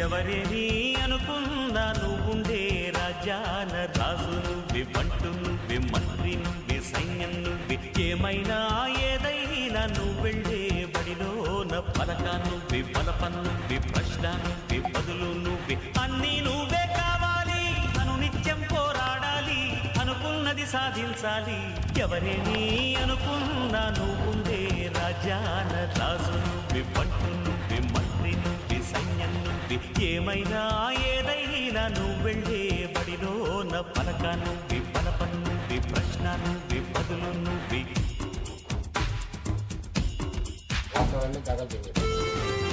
ఎవరేని అనుకున్నా నువ్వుండే రాజాన రాజు నువ్వే, బంటు నువ్వే, మంత్రి నువ్వే, సైన్యం నువ్వే, ఏమైనా ఏదైనా నువ్వు వెళ్ళే బడిలోన పలక నువ్వే, బలపం నువ్వే, ప్రశ్న నువ్వే, బదులు నువ్వే, అన్నీ నువ్వే కావాలి. అను నిత్యం పోరాడాలి, అనుకున్నది సాధించాలి. ఎవరేని అనుకున్నా నువ్వుండే రాజాన రాజు నువ్వే, బంటు నువ్వే, మంత్రి నువ్వే, సైన్యం నువ్వే, ఏమైనా ఏదైనా నువ్వు వెళ్ళే బడిలోన పలక నువ్వే, బలపం నువ్వే, ప్రశ్న నువ్వే, బదులు నువ్వే. దాఖలు చేయండి.